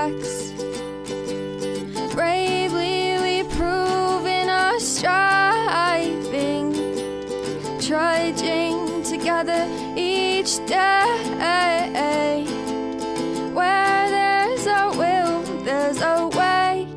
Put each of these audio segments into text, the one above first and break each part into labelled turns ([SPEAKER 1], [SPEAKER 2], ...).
[SPEAKER 1] facts. Bravely we prove in our striving, trudging together each day. Where there's a will, there's a way.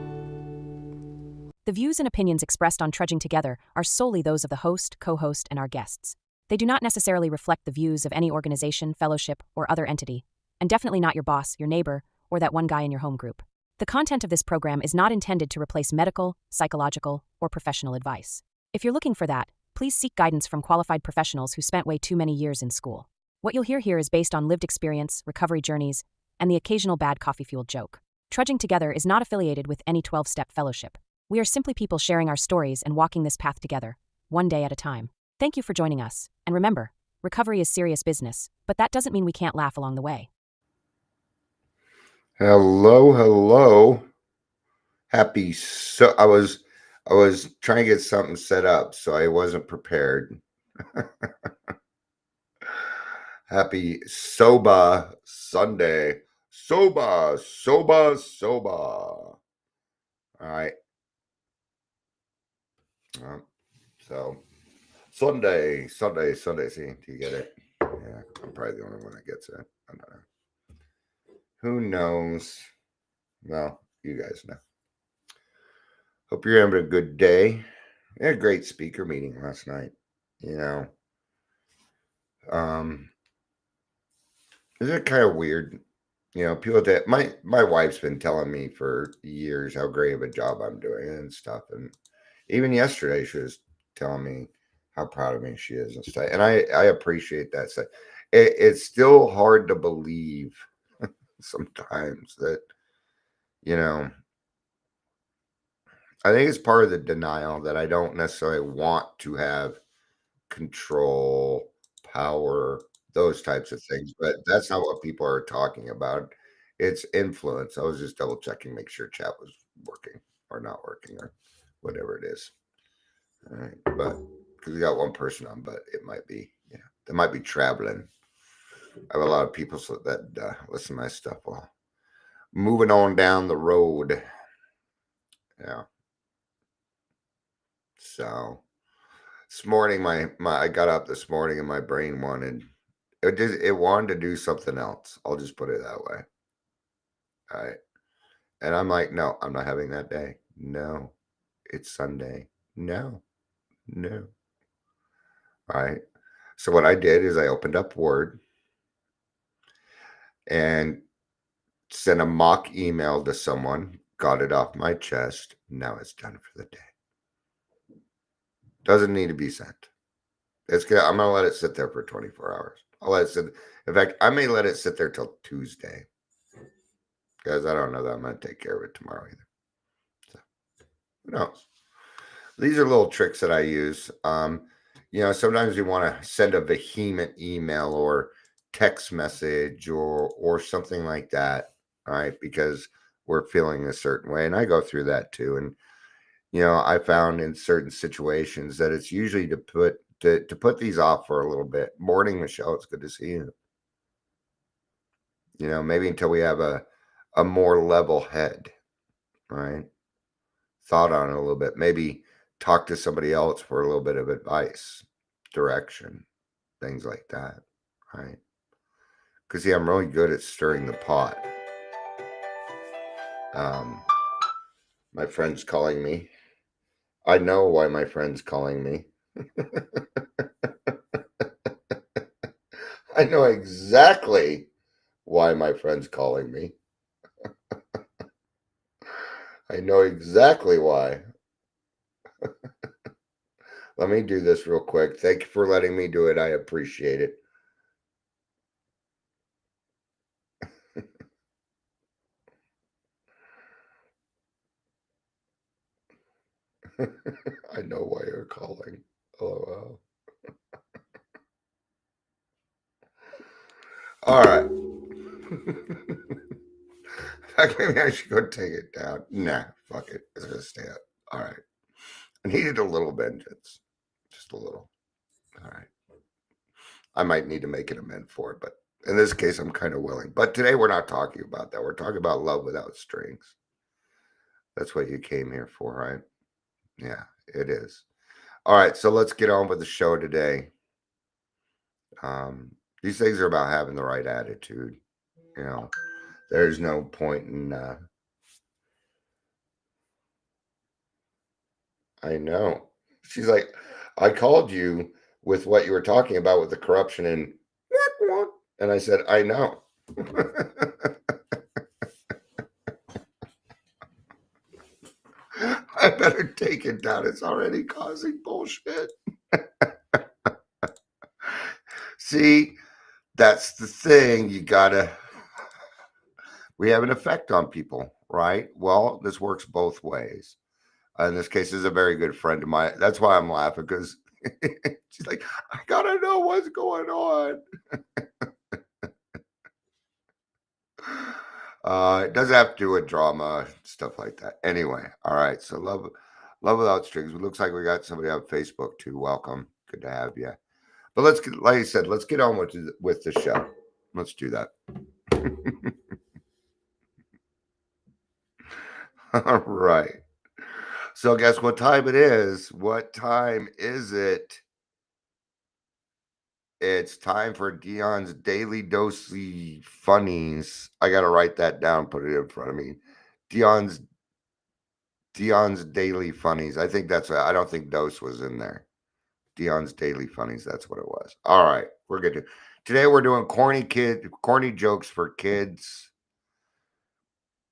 [SPEAKER 2] The views and opinions expressed on Trudging Together are solely those of the host, co-host, and our guests. They do not necessarily reflect the views of any organization, fellowship, or other entity, and definitely not your boss, your neighbor, or that one guy in your home group. The content of this program is not intended to replace medical, psychological, or professional advice. If you're looking for that, please seek guidance from qualified professionals who spent way too many years in school. What you'll hear here is based on lived experience, recovery journeys, and the occasional bad coffee-fueled joke. Trudging Together is not affiliated with any 12-step fellowship. We are simply people sharing our stories and walking this path together, one day at a time. Thank you for joining us, and remember, recovery is serious business, but that doesn't mean we can't laugh along the way.
[SPEAKER 3] Hello. I was trying to get something set up, so I wasn't prepared. Happy Soba Sunday. Soba. All right. So Sunday. See, do you get it? Yeah, I'm probably the only one that gets it. I don't know. Who knows? Well, you guys know. Hope you're having a good day. We had a great speaker meeting last night. Isn't it kind of weird? People that my wife's been telling me for years how great of a job I'm doing and stuff. And even yesterday, she was telling me how proud of me she is and stuff. And I appreciate that. So it's still hard to believe sometimes that, I think it's part of the denial that I don't necessarily want to have control, power, those types of things. But that's not what people are talking about. It's influence. I was just double checking, make sure chat was working or not working or whatever it is. All right. But because we got one person on, but it might be, they might be traveling. I have a lot of people that listen to my stuff while moving on down the road. Yeah. So this morning, I got up this morning and my brain wanted to do something else. I'll just put it that way. All right. And I'm like, no, I'm not having that day. No, it's Sunday. No. All right. So what I did is I opened up Word and sent a mock email to someone, got it off my chest. Now it's done for the day. Doesn't need to be sent. It's good. I'm going to let it sit there for 24 hours. I'll let it sit. In fact, I may let it sit there till Tuesday because I don't know that I'm going to take care of it tomorrow either. So who knows? These are little tricks that I use. Sometimes you want to send a vehement email or text message or something like that, all right, because we're feeling a certain way. And I go through that too. And, I found in certain situations that it's usually to put these off for a little bit. Morning, Michelle, it's good to see you. Maybe until we have a more level head, right? Thought on it a little bit. Maybe talk to somebody else for a little bit of advice, direction, things like that, right? Because, I'm really good at stirring the pot. My friend's calling me. I know why my friend's calling me. I know exactly why my friend's calling me. I know exactly why. Let me do this real quick. Thank you for letting me do it. I appreciate it. I know why you're calling. LOL. All right. Maybe I should go take it down. Nah, fuck it. It's going to stay up. All right. I needed a little vengeance. Just a little. All right. I might need to make an amend for it, but In this case, I'm kind of willing. But today we're not talking about that. We're talking about love without strings. That's what you came here for, right? Yeah, it is. All right, so let's get on with the show today. These things are about having the right attitude. You know, there's no point in. I know. She's like, I called you with what you were talking about with the corruption and I said, I know. I better take it down. It's already causing bullshit. See, that's the thing. We have an effect on people, right? Well, this works both ways. In this case, is a very good friend of mine. That's why I'm laughing because she's like, I gotta know what's going on. It doesn't have to do with drama, stuff like that. Anyway, all right. So love without strings. It looks like we got somebody on Facebook too. Welcome, good to have you. But like I said, let's get on with the show. Let's do that. All right. So guess what time it is? What time is it? It's time for Dion's Daily Dosey Funnies. I got to write that down, put it in front of me. Dion's Daily Funnies. I think I don't think Dose was in there. Dion's Daily Funnies. That's what it was. All right. We're good. Today we're doing corny jokes for kids.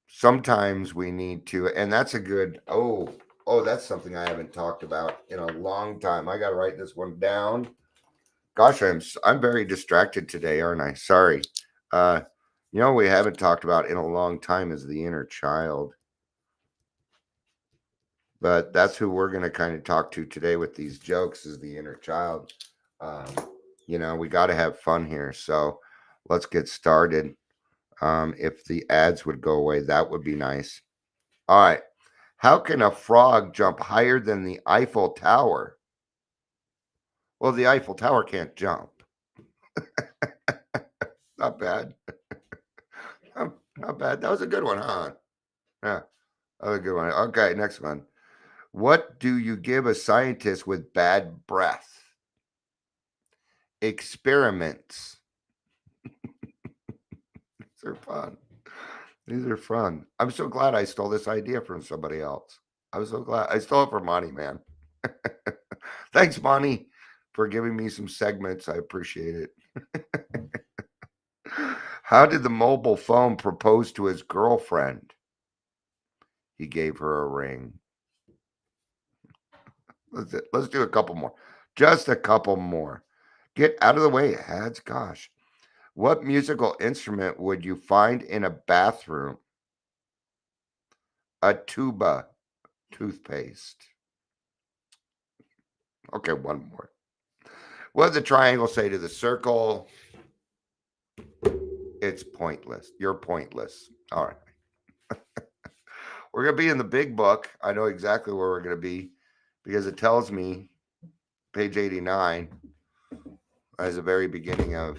[SPEAKER 3] Sometimes we need to, and that's a good, that's something I haven't talked about in a long time. I got to write this one down. Gosh, I'm very distracted today, aren't I? Sorry. We haven't talked about in a long time is the inner child. But that's who we're going to kind of talk to today with these jokes is the inner child. We got to have fun here. So let's get started. If the ads would go away, that would be nice. All right. How can a frog jump higher than the Eiffel Tower? Well, the Eiffel Tower can't jump. Not bad. Not bad. That was a good one, huh? Yeah, that was a good one. Okay, next one. What do you give a scientist with bad breath? Experiments. These are fun. These are fun. I'm so glad I stole this idea from somebody else. I'm so glad I stole it from Monty, man. Thanks, Monty, for giving me some segments. I appreciate it. How did the mobile phone propose to his girlfriend? He gave her a ring. Let's do a couple more. Just a couple more. Get out of the way, ads. Gosh. What musical instrument would you find in a bathroom? A tuba toothpaste. Okay, one more. What did the triangle say to the circle? It's pointless. You're pointless. All right. We're going to be in the big book. I know exactly where we're going to be because it tells me page 89 as the very beginning of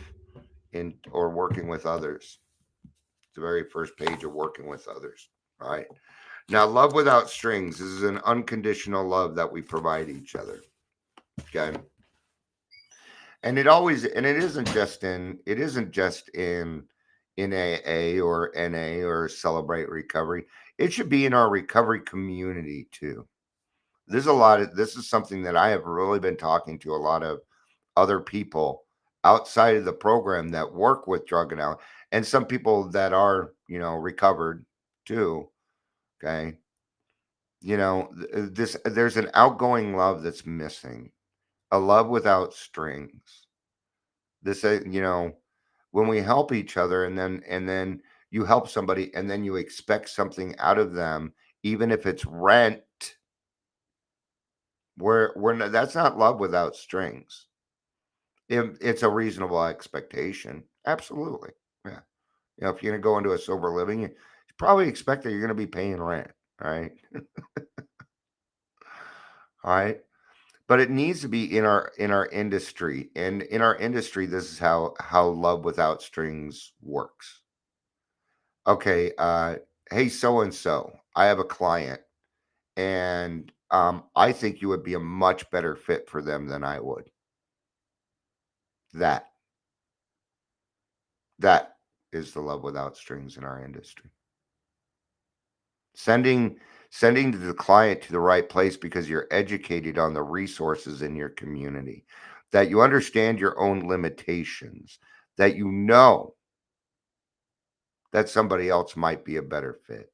[SPEAKER 3] working with others. It's the very first page of working with others. All right. Now, love without strings. This is an unconditional love that we provide each other. Okay. And it isn't just in AA or NA or Celebrate Recovery. It should be in our recovery community too. This is something that I have really been talking to a lot of other people outside of the program that work with drug and alcohol, and some people that are, recovered too. Okay. There's an outgoing love that's missing, a love without strings. When we help each other and then you help somebody and then you expect something out of them, even if it's rent, that's not love without strings. It's a reasonable expectation. Absolutely. Yeah. If you're going to go into a sober living, you probably expect that you're going to be paying rent, right? All right. but it needs to be in our industry. And in our industry, this is how love without strings works. Okay, hey, so and so, I have a client, and I think you would be a much better fit for them than I would. That that is the love without strings in our industry. Sending sending the client to the right place because you're educated on the resources in your community, that you understand your own limitations, that you know that somebody else might be a better fit,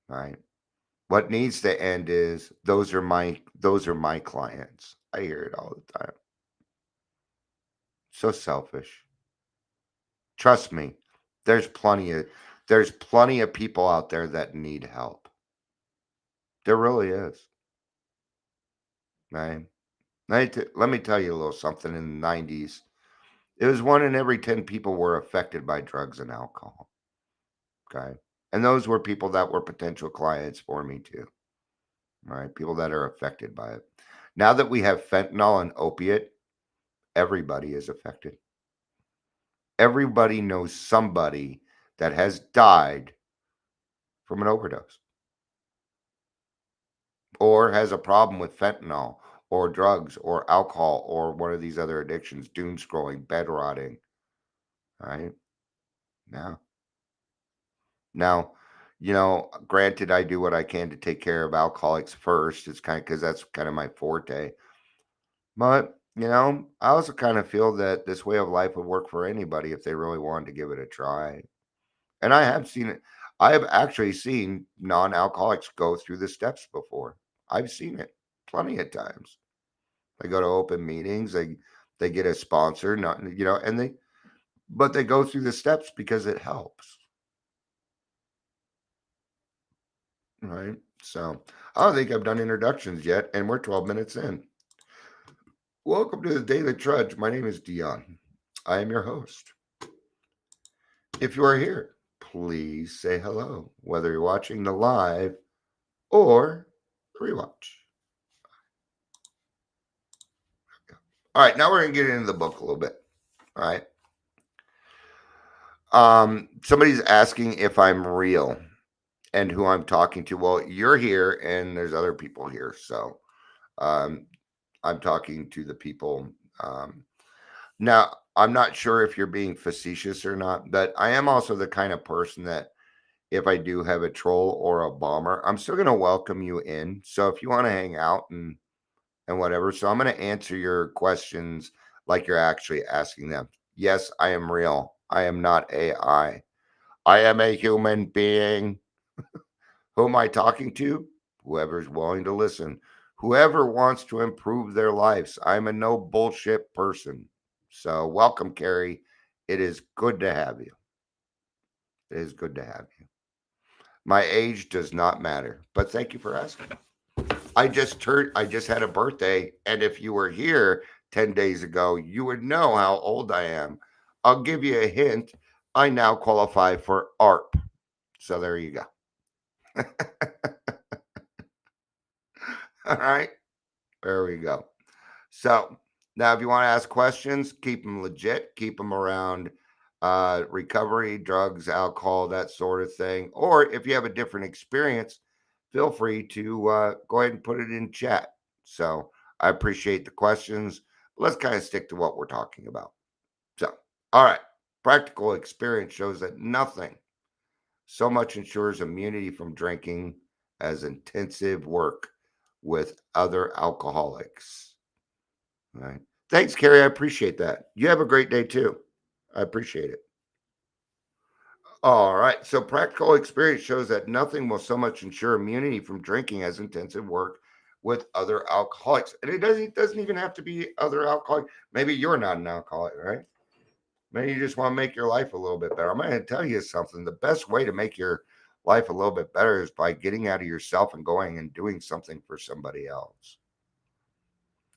[SPEAKER 3] right? What needs to end is those are my clients. I hear it all the time. So selfish. Trust me, there's plenty of there's plenty of people out there that need help. There really is, right? Let me tell you a little something. In the 90s, it was 1 in every 10 people were affected by drugs and alcohol. Okay. And those were people that were potential clients for me too. Right. People that are affected by it. Now that we have fentanyl and opiate, everybody is affected. Everybody knows somebody that has died from an overdose or has a problem with fentanyl or drugs or alcohol or one of these other addictions, doom scrolling, bed rotting. Right. Now, Now, granted, I do what I can to take care of alcoholics first. It's kind of because that's kind of my forte. But, I also kind of feel that this way of life would work for anybody if they really wanted to give it a try. And I have seen it. I have actually seen non-alcoholics go through the steps before. I've seen it plenty of times. They go to open meetings, they get a sponsor, not and they go through the steps because it helps. Right. So I don't think I've done introductions yet, and we're 12 minutes in. Welcome to the Daily Trudge. My name is Dion. I am your host. If you are here, please say hello, whether you're watching the live or rewatch. All right, now we're gonna get into the book a little bit. All right. Somebody's asking if I'm real and who I'm talking to. Well, you're here and there's other people here. So um I'm talking to the people. Now, I'm not sure if you're being facetious or not, but I am also the kind of person that if I do have a troll or a bomber, I'm still going to welcome you in. So if you want to hang out and whatever, so I'm going to answer your questions like you're actually asking them. Yes, I am real. I am not AI. I am a human being. Who am I talking to? Whoever's willing to listen. Whoever wants to improve their lives. I'm a no bullshit person. So, welcome, Carrie. It is good to have you. It is good to have you. My age does not matter, but thank you for asking. I just had a birthday, and if you were here 10 days ago, you would know how old I am. I'll give you a hint. I now qualify for ARP. So there you go. All right. There we go. So now, if you want to ask questions, keep them legit, keep them around recovery, drugs, alcohol, that sort of thing. Or if you have a different experience, feel free to go ahead and put it in chat. So I appreciate the questions. Let's kind of stick to what we're talking about. So, all right. Practical experience shows that nothing so much ensures immunity from drinking as intensive work with other alcoholics. All right. Thanks, Carrie. I appreciate that. You have a great day too. I appreciate it. All right. So, practical experience shows that nothing will so much ensure immunity from drinking as intensive work with other alcoholics. And it doesn't even have to be other alcoholics. Maybe you're not an alcoholic, right? Maybe you just want to make your life a little bit better. I'm going to tell you something. The best way to make your life a little bit better is by getting out of yourself and going and doing something for somebody else.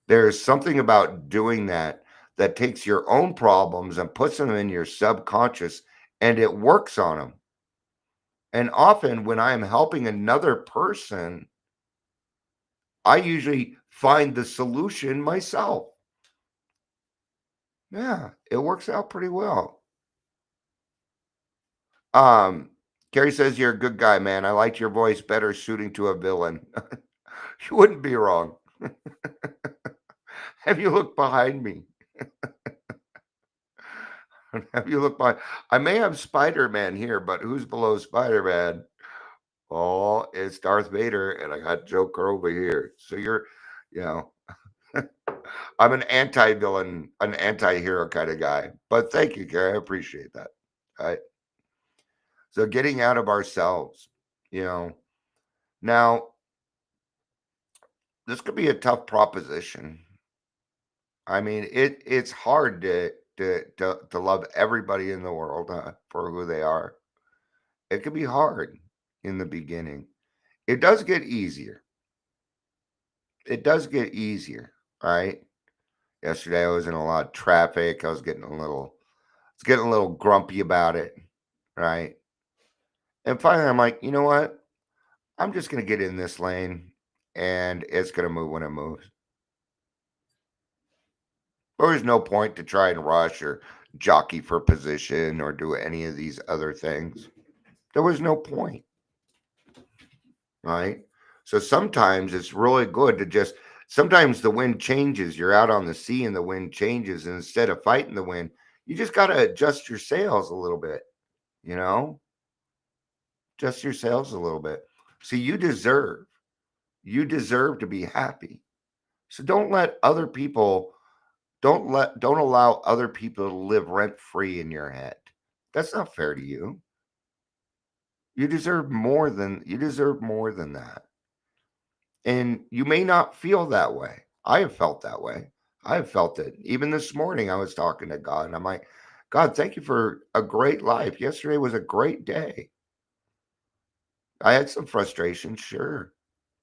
[SPEAKER 3] There's something about doing that takes your own problems and puts them in your subconscious and it works on them. And often when I am helping another person, I usually find the solution myself. Yeah, it works out pretty well. Carrie says you're a good guy, man. I liked your voice better suiting to a villain. You wouldn't be wrong. Have you looked behind me? Have you looked behind? I may have Spider-Man here, but who's below Spider-Man? Oh, it's Darth Vader, and I got Joker over here. So you're, you know, I'm an anti-villain, an anti-hero kind of guy. But thank you, Carrie. I appreciate that. All right. So getting out of ourselves, you know. Now, this could be a tough proposition. I mean, it's hard to love everybody in the world for who they are. It could be hard in the beginning. It does get easier. It does get easier, right? Yesterday I was in a lot of traffic. I was getting a little grumpy about it, right? And finally I'm like, you know what? I'm just gonna get in this lane and it's gonna move when it moves. There's no point to try and rush or jockey for position or do any of these other things. There was no point, right? So sometimes it's really good to just, sometimes the wind changes. You're out on the sea and the wind changes. And instead of fighting the wind, you just got to adjust your sails a little bit, you know? Adjust your sails a little bit. See, you deserve to be happy. So don't let other people, don't allow other people to live rent free in your head. That's not fair to you. You deserve more than that. And you may not feel that way. I have felt that way. I have felt it. Even this morning, I was talking to God and I'm like, God, thank you for a great life. Yesterday was a great day. I had some frustration, sure.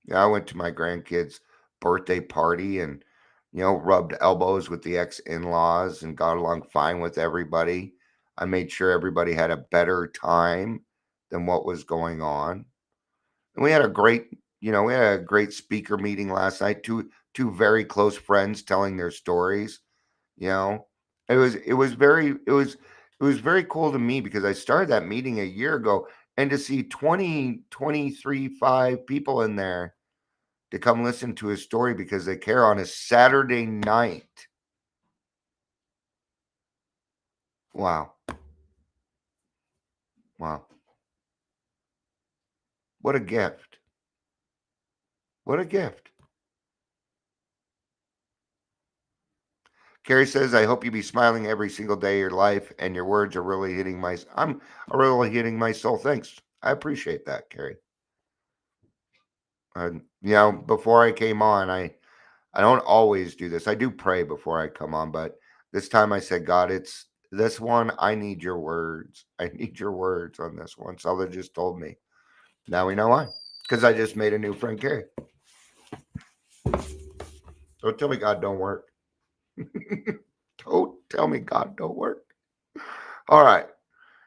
[SPEAKER 3] Yeah, I went to my grandkids' birthday party and, rubbed elbows with the ex in laws and got along fine with everybody. I made sure everybody had a better time than what was going on. And we had a great speaker meeting last night. Two very close friends telling their stories. You know, it was very cool to me because I started that meeting a year ago, and to see 20, 23, 5 people in there to come listen to his story because they care on a Saturday night. Wow. Wow. What a gift. What a gift. Carrie says, I hope you be smiling every single day of your life, and your words are really I'm really hitting my soul. Thanks. I appreciate that, Carrie. Before I came on, I don't always do this. I do pray before I come on, but this time I said, God, it's this one. I need your words. I need your words on this one. Sella just told me. Now we know why. Because I just made a new friend, Carrie. Don't tell me God don't work. Don't tell me God don't work. All right.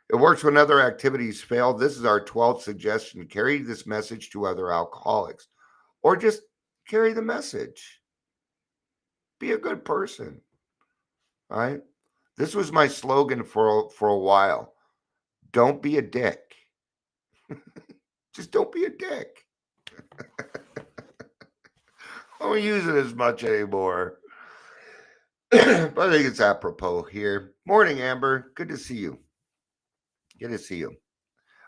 [SPEAKER 3] It works when other activities fail. This is our 12th suggestion. Carry this message to other alcoholics or just carry the message. Be a good person. All right. This was my slogan for a while. Don't be a dick. Just don't be a dick. I don't use it as much anymore. But I think it's apropos here. Morning, Amber. Good to see you. Good to see you.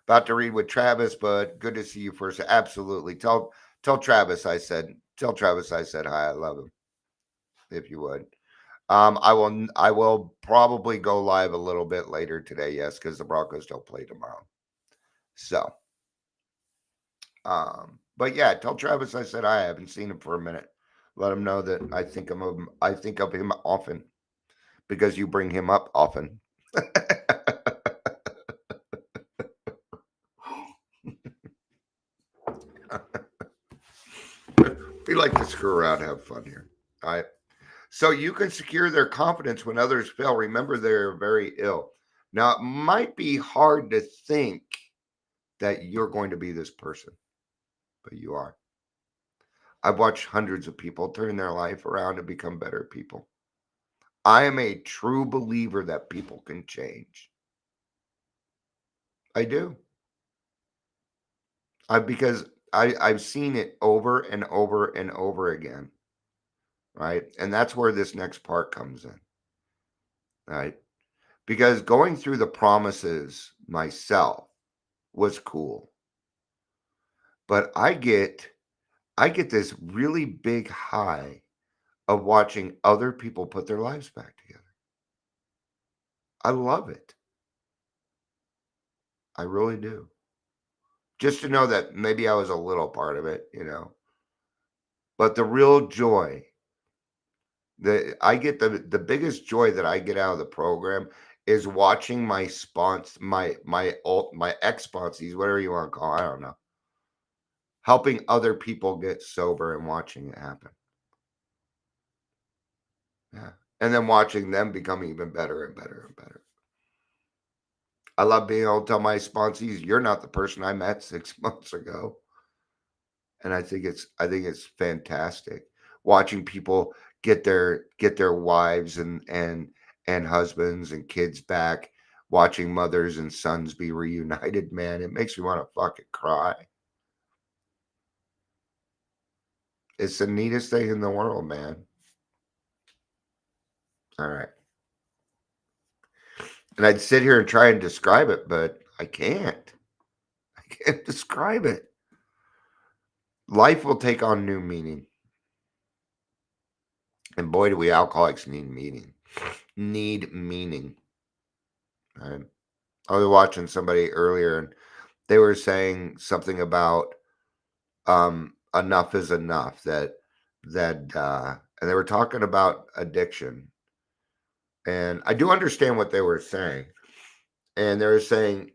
[SPEAKER 3] About to read with Travis, but good to see you first. Absolutely. Tell Travis I said hi. I love him. If you would. I will probably go live a little bit later today, yes, because the Broncos don't play tomorrow. So but yeah, tell Travis I said I haven't seen him for a minute. Let him know that I think of him often because you bring him up often. We like to screw around and have fun here. All right. So you can secure their confidence when others fail. Remember, they're very ill. Now, it might be hard to think that you're going to be this person, but you are. I've watched hundreds of people turn their life around and become better people. I am a true believer that people can change. I do. Because I've seen it over and over and over again, right? And that's where this next part comes in, right? Because going through the promises myself was cool. But I get this really big high of watching other people put their lives back together. I love it. I really do. Just to know that maybe I was a little part of it, But the real joy, the biggest joy that I get out of the program is watching my my ex sponsees, whatever you want to call it, I don't know, helping other people get sober and watching it happen. Yeah. And then watching them become even better and better and better. I love being able to tell my sponsees, you're not the person I met 6 months ago. And I think it's fantastic watching people get their wives and husbands and kids back, watching mothers and sons be reunited, man. It makes me want to fucking cry. It's the neatest thing in the world, man. All right. And I'd sit here and try and describe it, but I can't. I can't describe it. Life will take on new meaning. And boy, do we alcoholics need meaning. Need meaning. Right? I was watching somebody earlier and they were saying something about enough is enough, and they were talking about addiction. And I do understand what they were saying. And they were saying,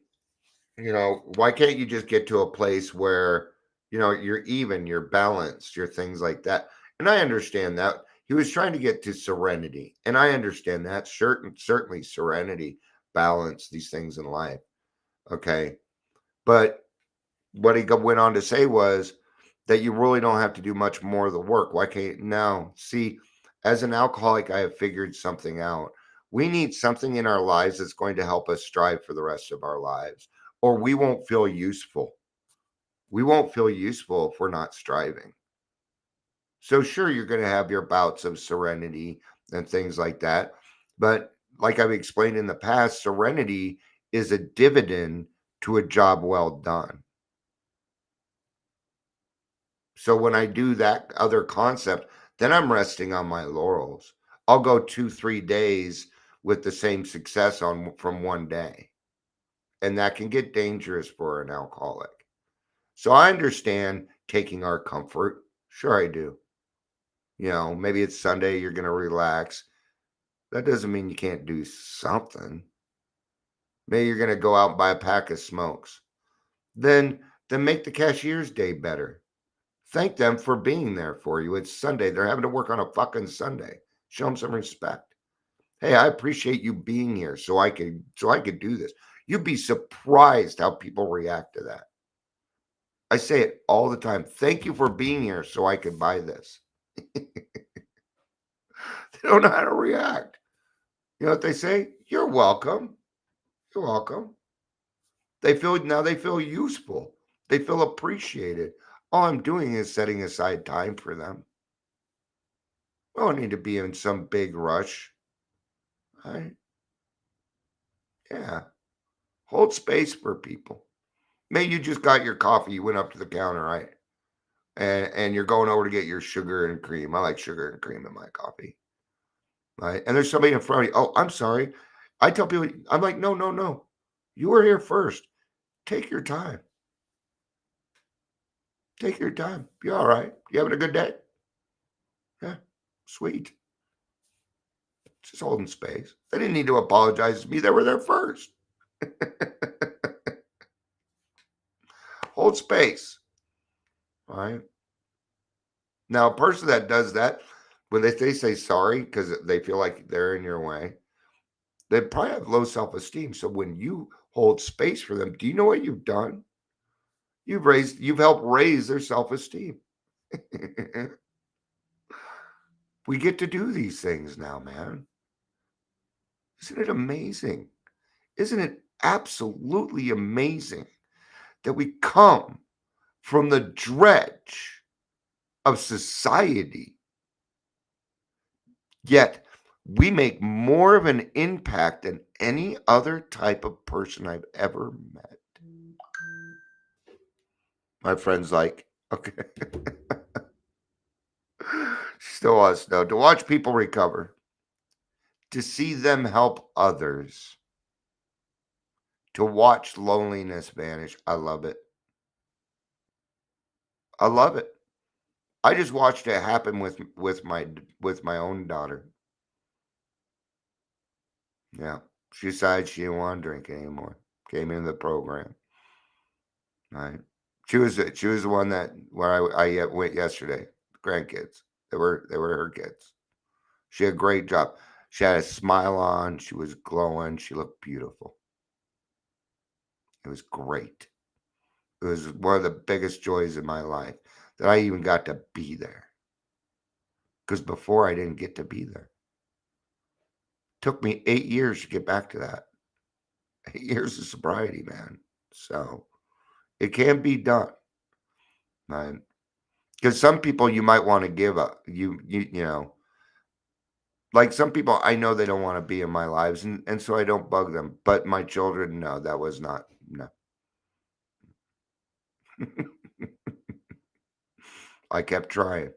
[SPEAKER 3] why can't you just get to a place where, you're even, you're balanced, you're things like that. And I understand that. He was trying to get to serenity. And I understand that. Certainly serenity, balance, these things in life. Okay. But what he went on to say was that you really don't have to do much more of the work. Why can't now? See, as an alcoholic, I have figured something out. We need something in our lives that's going to help us strive for the rest of our lives, or we won't feel useful. We won't feel useful if we're not striving. So, sure, you're going to have your bouts of serenity and things like that. But, like I've explained in the past, serenity is a dividend to a job well done. So when I do that other concept, then I'm resting on my laurels. I'll go 2, 3 days with the same success from one day. And that can get dangerous for an alcoholic. So I understand taking our comfort. Sure, I do. Maybe it's Sunday, you're going to relax. That doesn't mean you can't do something. Maybe you're going to go out and buy a pack of smokes. Then make the cashier's day better. Thank them for being there for you. It's Sunday. They're having to work on a fucking Sunday. Show them some respect. Hey, I appreciate you being here so I could do this. You'd be surprised how people react to that. I say it all the time. Thank you for being here so I could buy this. They don't know how to react. You know what they say? You're welcome. You're welcome. They feel useful. They feel appreciated. All I'm doing is setting aside time for them. I don't need to be in some big rush. Right? Yeah. Hold space for people. Maybe you just got your coffee, you went up to the counter, right? And you're going over to get your sugar and cream. I like sugar and cream in my coffee. Right? And there's somebody in front of you. Oh, I'm sorry. I tell people, I'm like, no, no, no. You were here first. Take your time. Take your time. Be all right. You having a good day? Yeah. Sweet. Just holding space. They didn't need to apologize to me. They were there first. Hold space. All right. Now, a person that does that, when they say sorry because they feel like they're in your way, they probably have low self-esteem. So when you hold space for them, do you know what you've done? You've helped raise their self-esteem. We get to do these things now, man. Isn't it amazing? Isn't it absolutely amazing that we come from the dredge of society, yet we make more of an impact than any other type of person I've ever met? My friend's like, okay. She still wants to know. To watch people recover, to see them help others, to watch loneliness vanish. I love it. I love it. I just watched it happen with my own daughter. Yeah. She decided she didn't want to drink anymore. Came into the program. Right. She was the one that where I went yesterday. Grandkids. They were her kids. She had a great job. She had a smile on. She was glowing. She looked beautiful. It was great. It was one of the biggest joys in my life that I even got to be there. Because before I didn't get to be there. Took me 8 years to get back to that. 8 years of sobriety, man. So it can be done. Right? Because some people you might want to give up. You know, like some people I know they don't want to be in my lives, and so I don't bug them. But my children, no, that was not no. I kept trying.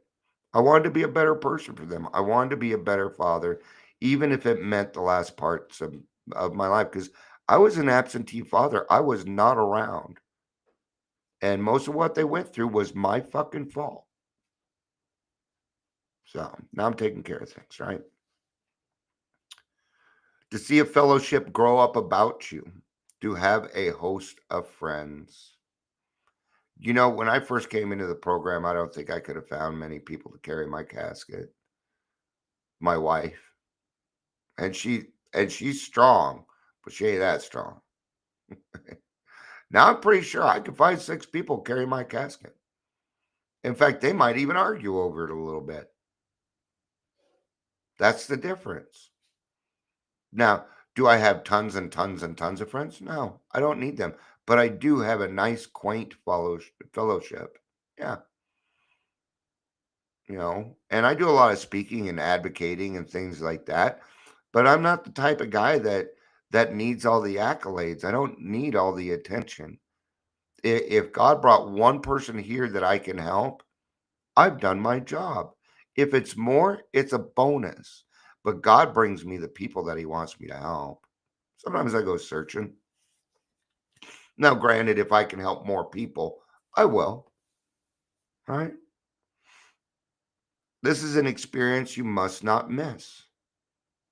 [SPEAKER 3] I wanted to be a better person for them. I wanted to be a better father, even if it meant the last parts of my life. Because I was an absentee father. I was not around. And most of what they went through was my fucking fault. So now I'm taking care of things, right? To see a fellowship grow up about you, to have a host of friends. You know, when I first came into the program, I don't think I could have found many people to carry my casket. My wife, and she's strong, but she ain't that strong. Now I'm pretty sure I could find 6 people to carry my casket. In fact, they might even argue over it a little bit. That's the difference. Now, do I have tons and tons and tons of friends? No, I don't need them. But I do have a nice, quaint fellowship. Yeah, and I do a lot of speaking and advocating and things like that. But I'm not the type of guy that needs all the accolades. I don't need all the attention. If God brought one person here that I can help, I've done my job. If it's more, it's a bonus. But God brings me the people that He wants me to help. Sometimes I go searching. Now, granted, if I can help more people, I will. Right? This is an experience you must not miss.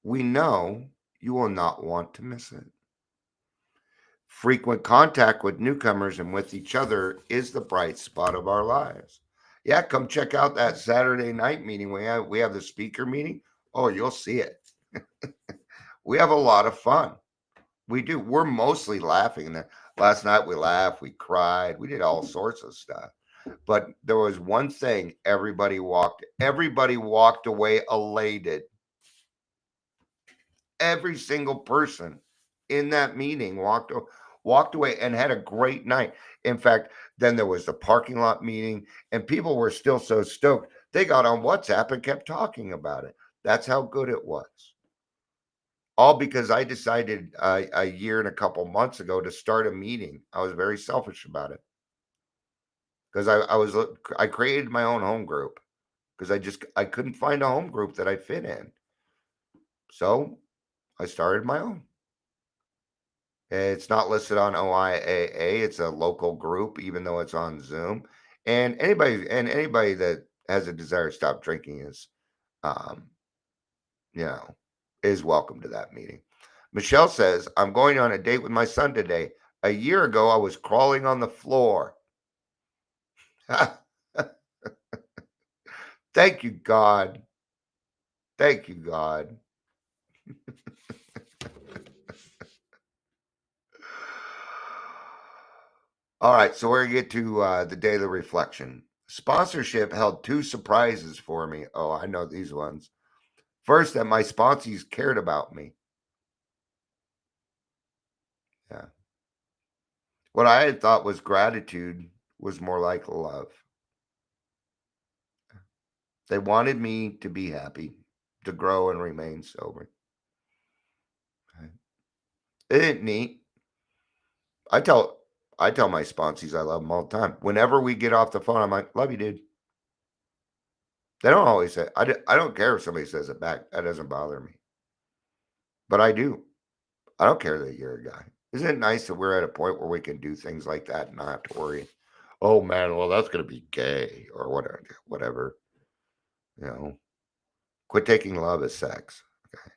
[SPEAKER 3] We know you will not want to miss it. Frequent contact with newcomers and with each other is the bright spot of our lives. Yeah, come check out that Saturday night meeting. We have the speaker meeting. Oh, you'll see it. We have a lot of fun. We do. We're mostly laughing. Last night we laughed, we cried, we did all sorts of stuff. But there was one thing everybody walked away elated. Every single person in that meeting walked away and had a great night. In fact, then there was the parking lot meeting, and people were still so stoked. They got on WhatsApp and kept talking about it. That's how good it was. All because I decided a year and a couple months ago to start a meeting. I was very selfish about it because I created my own home group because I couldn't find a home group that I fit in. So I started my own. It's not listed on OIAA. It's a local group, even though it's on Zoom. And anybody that has a desire to stop drinking um, you know, is welcome to that meeting. Michelle says, I'm going on a date with my son today. A year ago, I was crawling on the floor. Thank you, God. Thank you, God. All right, so we're going to get to the daily reflection. Sponsorship held 2 surprises for me. Oh, I know these ones. First, that my sponsees cared about me. Yeah. What I had thought was gratitude was more like love. They wanted me to be happy, to grow and remain sober. Right. Isn't it neat? I tell I tell my sponsees I love them all the time. Whenever we get off the phone, I'm like, "Love you, dude." They don't always say I don't care if somebody says it back. That doesn't bother me. But I do. I don't care that you're a guy. Isn't it nice that we're at a point where we can do things like that and not have to worry? Oh man, well that's gonna be gay or whatever. Whatever. You know, quit taking love as sex. Okay.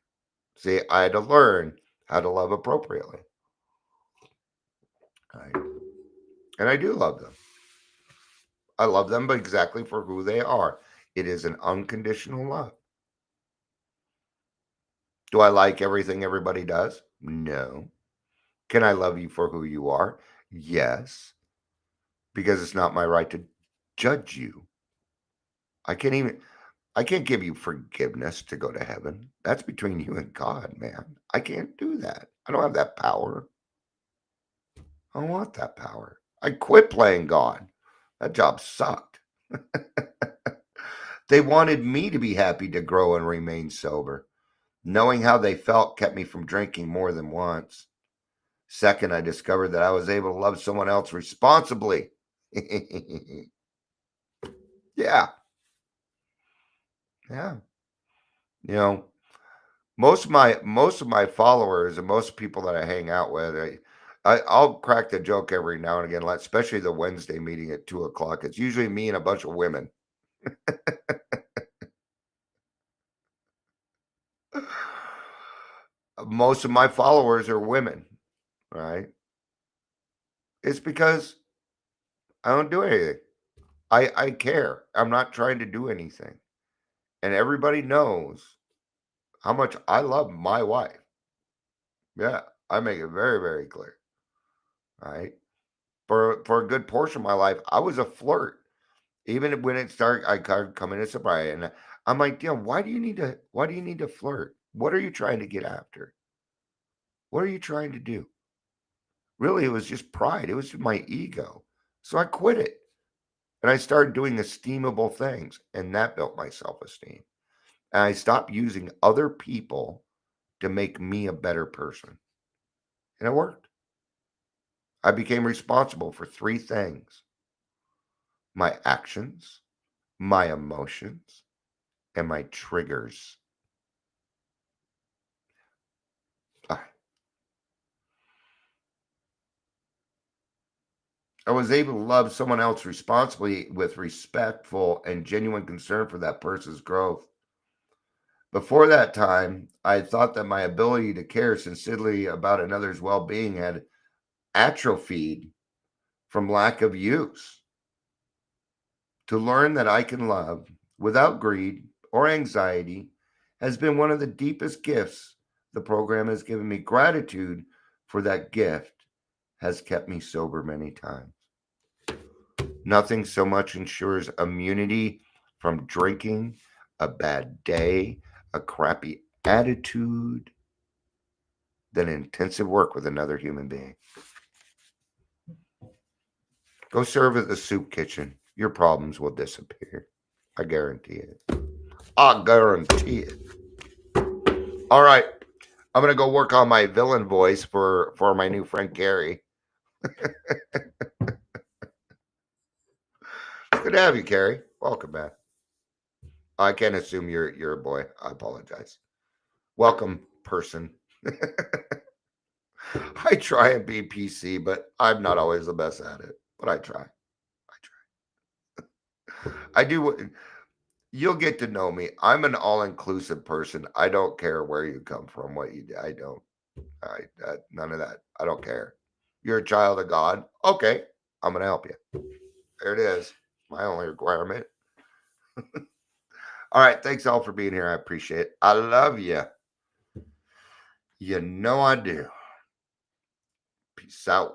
[SPEAKER 3] See, I had to learn how to love appropriately. Right? And I do love them. I love them exactly for who they are. It is an unconditional love. Do I like everything everybody does? No. Can I love you for who you are? Yes. Because it's not my right to judge you. I can't even I can't give you forgiveness to go to heaven. That's between you and God, man. I can't do that. I don't have that power. I don't want that power. I quit playing God. That job sucked. They wanted me to be happy to grow and remain sober. Knowing how they felt kept me from drinking more than once. Second, I discovered that I was able to love someone else responsibly. Yeah. Yeah. You know, most of my followers and most people that I hang out with, I'll crack the joke every now and again, like especially the Wednesday meeting at 2 o'clock. It's usually me and a bunch of women. Most of my followers are women, right? It's because I don't do anything. I care. I'm not trying to do anything. And everybody knows how much I love my wife. Yeah, I make it very, very clear. Right. For a good portion of my life, I was a flirt. Even when it started, I come into sobriety, and I'm like, Dion, why do you need to flirt? What are you trying to get after? What are you trying to do? Really, it was just pride. It was just my ego. So I quit it. And I started doing esteemable things, and that built my self-esteem. And I stopped using other people to make me a better person. And it worked. I became responsible for 3 things: my actions, my emotions, and my triggers. Ah, I was able to love someone else responsibly with respectful and genuine concern for that person's growth. Before that time, I thought that my ability to care sincerely about another's well being had atrophied from lack of use. To learn that I can love without greed or anxiety has been one of the deepest gifts the program has given me. Gratitude for that gift has kept me sober many times. Nothing so much ensures immunity from drinking, a bad day, a crappy attitude than intensive work with another human being. Go serve at the soup kitchen. Your problems will disappear. I guarantee it. I guarantee it. All right. I'm gonna go work on my villain voice for my new friend Gary. It's good to have you, Gary. Welcome back. I can't assume you're a boy. I apologize. Welcome, person. I try and be PC, but I'm not always the best at it. But I try. I try. I do. You'll get to know me. I'm an all-inclusive person. I don't care where you come from, what you do. I don't. None of that. I don't care. You're a child of God. Okay, I'm gonna help you. There it is. My only requirement. All right. Thanks all for being here. I appreciate it. I love you. You know I do. Peace out.